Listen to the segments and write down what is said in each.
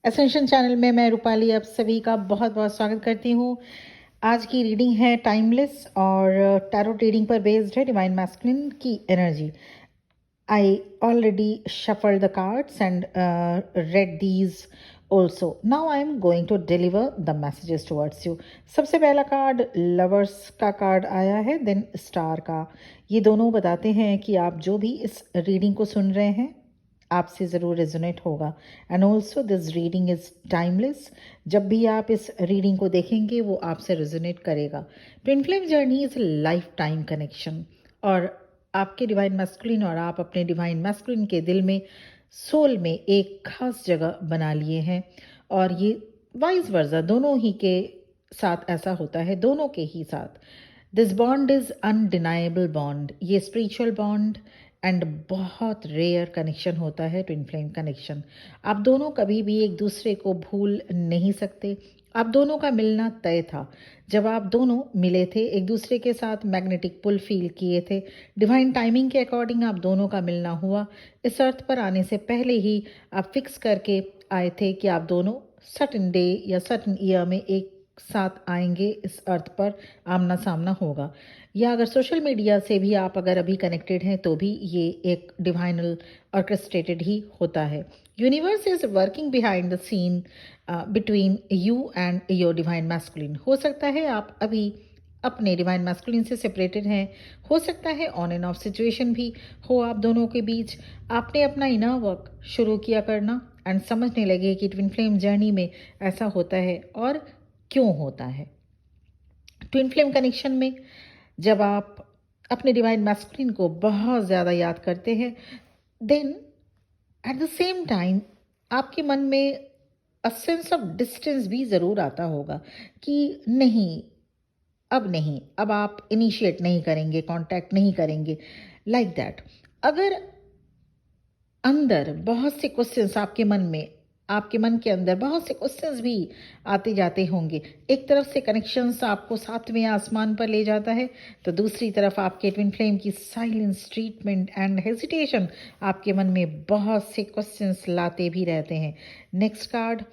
Ascension channel में मैं रूपाली आप सभी का बहुत बहुत स्वागत करती हूँ। आज की रीडिंग है टाइमलेस और टैरो रीडिंग पर बेस्ड है डिवाइन मैस्कुलिन की energy. I already shuffled the cards and read these also. Now I am going to deliver the messages towards you. सबसे पहला कार्ड लवर्स का कार्ड आया है, देन स्टार का। ये दोनों बताते हैं कि आप जो भी इस रीडिंग को सुन रहे हैं आपसे ज़रूर रेजोनेट होगा। And also this reading is timeless. जब भी आप इस रीडिंग को देखेंगे वो आपसे रेजोनेट करेगा। Twin flame journey is life time connection, और आपके डिवाइन मैस्कुलिन और आप अपने डिवाइन मैस्कुलिन के दिल में, सोल में एक खास जगह बना लिए हैं। और ये वाइस वर्जा दोनों ही के साथ ऐसा होता है, दोनों के ही साथ। This bond is undeniable bond. ये स्पिरिचुअल बॉन्ड एंड बहुत रेयर कनेक्शन होता है ट्विन फ्लेम कनेक्शन। आप दोनों कभी भी एक दूसरे को भूल नहीं सकते। आप दोनों का मिलना तय था। जब आप दोनों मिले थे, एक दूसरे के साथ मैग्नेटिक पुल फील किए थे। डिवाइन टाइमिंग के अकॉर्डिंग आप दोनों का मिलना हुआ। इस अर्थ पर आने से पहले ही आप फिक्स करके आए थे कि आप दोनों सर्टन डे या सर्टन ईयर में एक साथ आएंगे, इस अर्थ पर आमना सामना होगा। या अगर सोशल मीडिया से भी आप अगर अभी कनेक्टेड हैं तो भी ये एक डिवाइनल ऑर्केस्ट्रेटेड ही होता है। Universe is working behind the scene between you and your divine masculine. हो सकता है आप अभी अपने डिवाइन मैस्कुलिन से सेपरेटेड हैं, हो सकता है ऑन एंड ऑफ सिचुएशन भी हो आप दोनों के बीच। आपने अपना इनर वर्क शुरू किया करना एंड समझने लगे कि ट्विन फ्लेम जर्नी में ऐसा होता है और क्यों होता है। ट्विन फ्लेम कनेक्शन में जब आप अपने डिवाइन मैस्कुलिन को बहुत ज़्यादा याद करते हैं, then at the same time आपके मन में अ सेंस ऑफ डिस्टेंस भी ज़रूर आता होगा कि नहीं, अब नहीं, अब आप इनिशिएट नहीं करेंगे, कांटेक्ट नहीं करेंगे, लाइक दैट। अगर अंदर बहुत से क्वेश्चंस आपके मन में, आपके मन के अंदर बहुत से क्वेश्चंस भी आते जाते होंगे। एक तरफ से कनेक्शंस आपको सातवें आसमान पर ले जाता है, तो दूसरी तरफ आपके ट्विन फ्लेम की साइलेंस, ट्रीटमेंट एंड हेजिटेशन आपके मन में बहुत से क्वेश्चंस लाते भी रहते हैं। Next card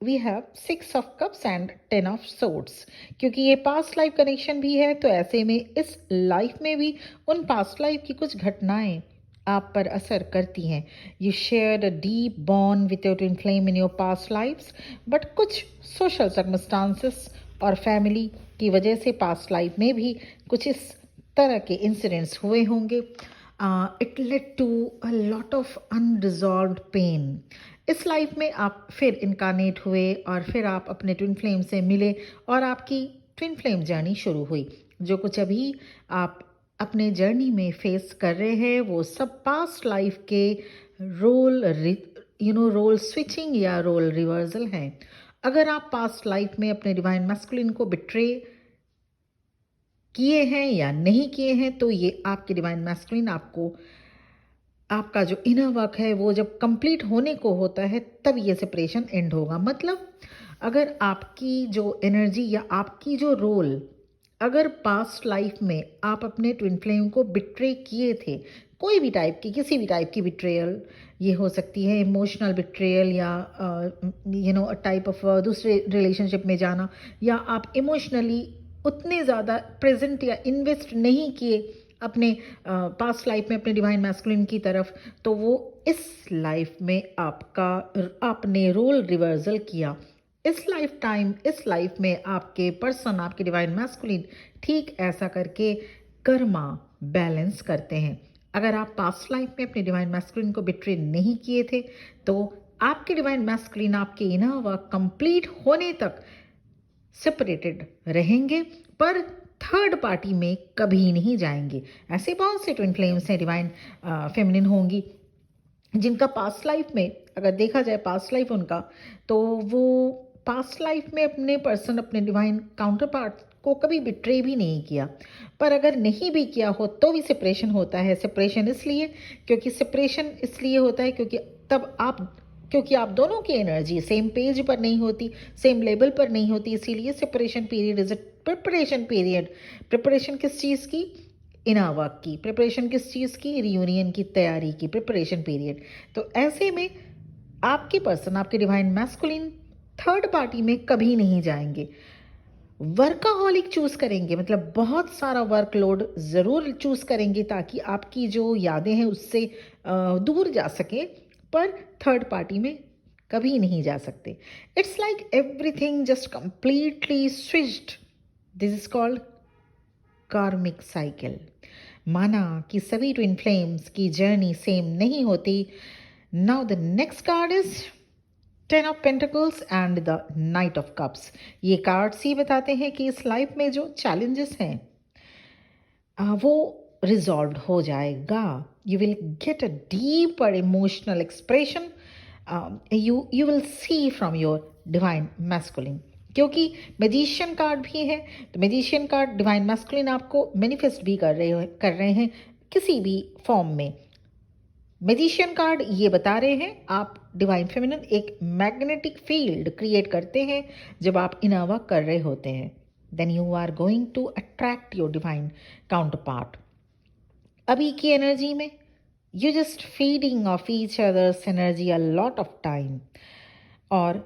we have 6 of cups and 10 of swords. क्योंकि ये पास्ट लाइफ कनेक्शन भी है, तो ऐसे में इस लाइफ में भी उन पास्ट लाइफ की कुछ घटनाएं आप पर असर करती हैं। You share a deep bond with your twin flame in your past lifes, but कुछ सोशल सर्कमस्टांसेस और फैमिली की वजह से पास्ट लाइफ में भी कुछ इस तरह के इंसिडेंट्स हुए होंगे। It led to a lot of unresolved pain. इस लाइफ में आप फिर इनकारनेट हुए और फिर आप अपने ट्विन फ्लेम से मिले और आपकी ट्विन फ्लेम जर्नी शुरू हुई। जो कुछ अभी आप अपने जर्नी में फेस कर रहे हैं वो सब पास्ट लाइफ के रोल रोल स्विचिंग या रोल रिवर्सल हैं। अगर आप पास्ट लाइफ में अपने डिवाइन मैस्कुलिन को बिट्रे किए हैं या नहीं किए हैं, तो ये आपके डिवाइन मैस्कुलिन आपको, आपका जो इनर वर्क है वो जब कंप्लीट होने को होता है तब ये सेपरेशन एंड होगा। मतलब अगर आपकी जो एनर्जी या आपकी जो रोल, अगर पास्ट लाइफ में आप अपने ट्विन फ्लेम को बिट्रे किए थे, कोई भी टाइप की, किसी भी टाइप की बिट्रेयल, ये हो सकती है इमोशनल बिट्रेयल या टाइप ऑफ दूसरे रिलेशनशिप में जाना, या आप इमोशनली उतने ज़्यादा प्रेजेंट या इन्वेस्ट नहीं किए अपने पास्ट लाइफ में अपने डिवाइन मैस्कुलिन की तरफ, तो वो इस लाइफ में आपने रोल रिवर्सल किया। इस लाइफ टाइम, इस लाइफ में आपके पर्सन, आपके डिवाइन मैस्कुलिन ठीक ऐसा करके कर्मा बैलेंस करते हैं। अगर आप पास्ट लाइफ में अपने डिवाइन मैस्कुलिन को बिट्रे नहीं किए थे, तो आपके डिवाइन मैस्कुलिन आपके इनर वर्क कंप्लीट होने तक सेपरेटेड रहेंगे, पर थर्ड पार्टी में कभी नहीं जाएंगे। ऐसे बहुत से ट्विन फ्लेम्स हैं, डिवाइन फेमिनिन होंगी, जिनका पास्ट लाइफ में अगर देखा जाए पास्ट लाइफ उनका, तो वो पास्ट लाइफ में अपने पर्सन, अपने डिवाइन काउंटर पार्ट को कभी बिट्रे भी नहीं किया। पर अगर नहीं भी किया हो तो भी सेपरेशन होता है। सेपरेशन इसलिए, क्योंकि सेपरेशन इसलिए होता है क्योंकि तब आप, क्योंकि आप दोनों की एनर्जी सेम पेज पर नहीं होती, सेम लेवल पर नहीं होती, इसीलिए separation period is a preparation period. Preparation किस चीज़ की? इनर वर्क की। प्रिपरेशन किस चीज़ की? रियूनियन की तैयारी की, प्रिपरेशन पीरियड। तो ऐसे में आपके पर्सन, आपके डिवाइन मैस्कुलिन थर्ड पार्टी में कभी नहीं जाएंगे। वर्काहॉलिक चूज करेंगे, मतलब बहुत सारा वर्कलोड ज़रूर चूज करेंगे ताकि आपकी जो यादें हैं उससे दूर जा सके, पर थर्ड पार्टी में कभी नहीं जा सकते। It's like everything just completely switched. This is called कार्मिक साइकिल। माना कि सभी ट्विन फ्लेम्स की जर्नी सेम नहीं होती। Now the next card is 10 of pentacles and the night of cups. ये कार्ड्स ही बताते हैं कि इस लाइफ में जो चैलेंजेस हैं वो रिजॉल्व हो जाएगा। You will get a deeper emotional expression you will see from your divine masculine, क्योंकि मैजिशियन कार्ड भी है। तो मैजिशियन कार्ड डिवाइन मैस्कुलिन आपको मैनिफेस्ट भी कर रहे हैं किसी भी फॉर्म में। मैजिशियन कार्ड ये बता रहे हैं आप डिवाइन फेमिनिन एक मैग्नेटिक फील्ड क्रिएट करते हैं जब आप इनर वर्क कर रहे होते हैं। Then you are going to attract your divine counterpart. अभी की एनर्जी में you just feeding of each other's energy a lot of time. और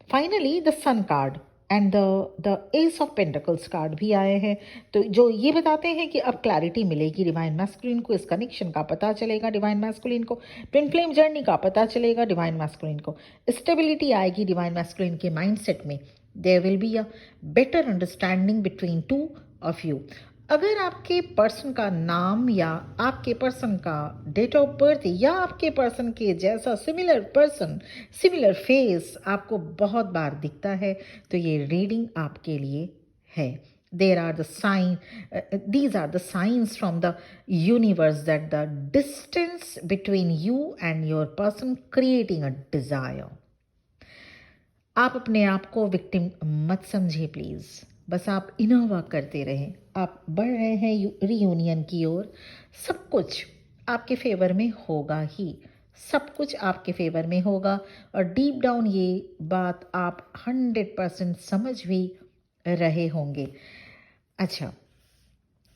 finally the sun card and the ace of pentacles card भी आए हैं, तो जो ये बताते हैं कि अब क्लैरिटी मिलेगी डिवाइन मैस्कुलिन को, इस कनेक्शन का पता चलेगा डिवाइन मैस्कुलिन को, ट्विन फ्लेम जर्नी का पता चलेगा डिवाइन मैस्कुलिन को, स्टेबिलिटी आएगी डिवाइन मैस्कुलिन के माइंडसेट में। There will be a better understanding between two of you. अगर आपके पर्सन का नाम या आपके पर्सन का डेट ऑफ बर्थ या आपके पर्सन के जैसा सिमिलर पर्सन, सिमिलर फेस आपको बहुत बार दिखता है, तो ये रीडिंग आपके लिए है। These are the signs from the universe that the distance between you and your person creating a desire. आप अपने आप को विक्टिम मत समझिए प्लीज़, बस आप इनर वर्क करते रहें। आप बढ़ रहे हैं रीयूनियन की ओर। सब कुछ आपके फेवर में होगा ही, सब कुछ आपके फेवर में होगा, और डीप डाउन ये बात आप 100% समझ भी रहे होंगे। अच्छा,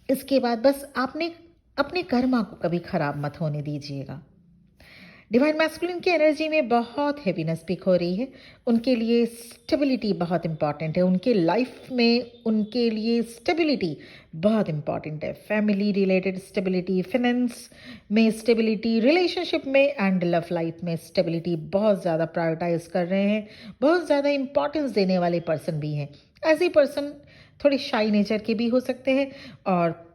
इसके बाद बस आपने अपने कर्मा को कभी खराब मत होने दीजिएगा। डिवाइन मैस्कुलिन की एनर्जी में बहुत हैवीनेस पिक हो रही है। उनके लिए स्टेबिलिटी बहुत इंपॉर्टेंट है, उनके लाइफ में उनके लिए स्टेबिलिटी बहुत इंपॉर्टेंट है। फैमिली रिलेटेड स्टेबिलिटी, फाइनेंस में स्टेबिलिटी, रिलेशनशिप में एंड लव लाइफ में स्टेबिलिटी बहुत ज़्यादा प्रायोरिटाइज कर रहे हैं। बहुत ज़्यादा इंपॉर्टेंस देने वाले पर्सन भी हैं। ऐसे पर्सन थोड़े शाई नेचर के भी हो सकते हैं, और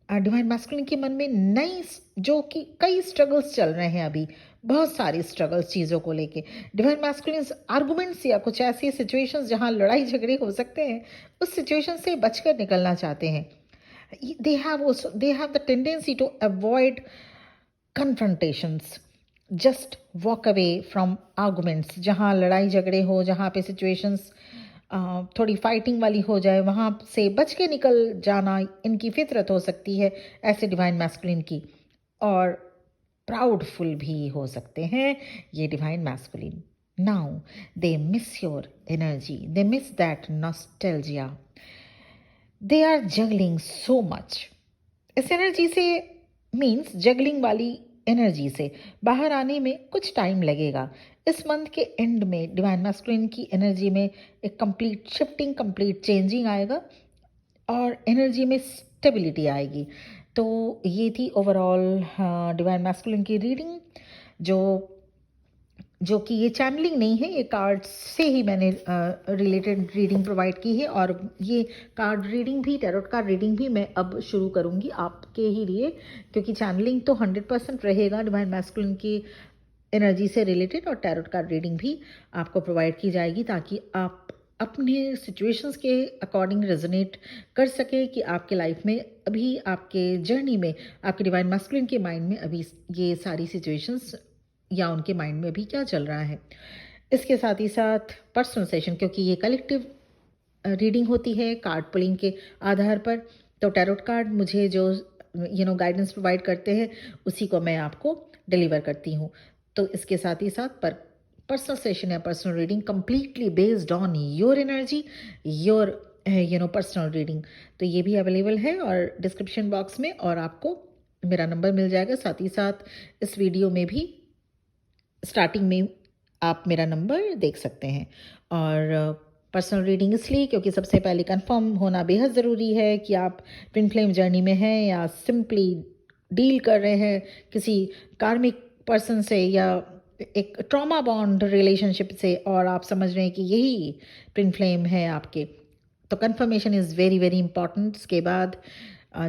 डिवाइन मैस्कुलिन के मन में नई जो कि कई स्ट्रगल्स चल रहे हैं अभी, बहुत सारी स्ट्रगल्स चीज़ों को लेके। डिवाइन मैस्कुलिन आर्गुमेंट्स या कुछ ऐसी सिचुएशंस जहां लड़ाई झगड़े हो सकते हैं, उस सिचुएशन से बचकर निकलना चाहते हैं। They have the tendency to avoid confrontations, just walk away from arguments. जहाँ लड़ाई झगड़े हो, जहाँ पे सिचुएशंस थोड़ी फाइटिंग वाली हो जाए, वहाँ से बच के निकल जाना इनकी फितरत हो सकती है ऐसे डिवाइन मैस्कुलिन की। और प्राउडफुल भी हो सकते हैं ये divine masculine. Now they miss your energy, they miss that nostalgia, they are juggling so much. इस एनर्जी से मीन्स जगलिंग वाली एनर्जी से बाहर आने में कुछ टाइम लगेगा। इस मंथ के एंड में डिवाइन मैस्कुलिन की एनर्जी में एक कंप्लीट शिफ्टिंग, कंप्लीट चेंजिंग आएगा और एनर्जी में स्टेबिलिटी आएगी। तो ये थी ओवरऑल डिवाइन मैस्कुलिन की रीडिंग, जो कि ये चैनलिंग नहीं है, ये कार्ड से ही मैंने रिलेटेड रीडिंग प्रोवाइड की है। और ये कार्ड रीडिंग भी, टैरोट कार्ड रीडिंग भी मैं अब शुरू करूँगी आपके ही लिए, क्योंकि चैनलिंग तो 100% रहेगा डिवाइन मैस्कुलिन की एनर्जी से रिलेटेड, और टैरोट कार्ड रीडिंग भी आपको प्रोवाइड की जाएगी ताकि आप अपने सिचुएशंस के अकॉर्डिंग रेजोनेट कर सके कि आपके लाइफ में अभी, आपके जर्नी में, आपके डिवाइन मैस्कुलिन के माइंड में अभी ये सारी सिचुएशंस या उनके माइंड में भी क्या चल रहा है। इसके साथ ही साथ पर्सनल सेशन, क्योंकि ये कलेक्टिव रीडिंग होती है कार्ड पुलिंग के आधार पर, तो टैरोट कार्ड मुझे जो गाइडेंस प्रोवाइड करते हैं उसी को मैं आपको डिलीवर करती हूँ। तो इसके साथ ही साथ पर्सनल सेशन या personal reading completely based on your energy, your personal reading, तो ये भी अवेलेबल है और डिस्क्रिप्शन बॉक्स में, और आपको मेरा नंबर मिल जाएगा। साथ ही साथ इस वीडियो में भी स्टार्टिंग में आप मेरा नंबर देख सकते हैं। और पर्सनल रीडिंग इसलिए क्योंकि सबसे पहले कंफर्म होना बेहद ज़रूरी है कि आप ट्विन फ्लेम जर्नी में हैं या सिंपली डील कर रहे हैं किसी कार्मिक पर्सन से या एक ट्रॉमा बॉन्ड रिलेशनशिप से, और आप समझ रहे हैं कि यही ट्विन फ्लेम है आपके। तो confirmation is very very important. उसके बाद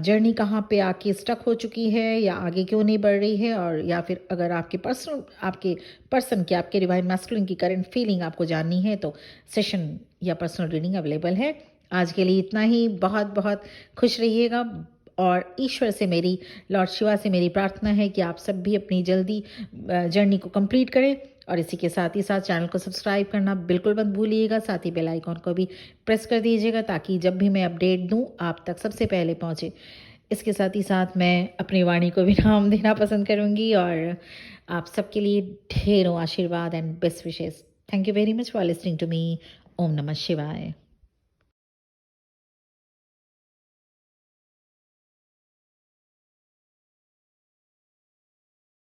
जर्नी कहाँ पे आके स्टक हो चुकी है या आगे क्यों नहीं बढ़ रही है, और या फिर अगर आपके पर्सन की आपके डिवाइन मैस्कुलिन की करंट फीलिंग आपको जाननी है तो सेशन या पर्सनल रीडिंग अवेलेबल है। आज के लिए इतना ही। बहुत बहुत खुश रहिएगा, और ईश्वर से मेरी, लॉर्ड शिवा से मेरी प्रार्थना है कि आप सब भी अपनी जल्दी जर्नी को कंप्लीट करें। और इसी के साथ ही साथ चैनल को सब्सक्राइब करना बिल्कुल मत भूलिएगा, साथ ही बेल आइकॉन को भी प्रेस कर दीजिएगा ताकि जब भी मैं अपडेट दूं आप तक सबसे पहले पहुंचे। इसके साथ ही साथ मैं अपनी वाणी को भी नाम देना पसंद करूंगी, और आप सबके लिए ढेरों आशीर्वाद and best wishes. Thank you very much for listening to me. ओम नमः शिवाय।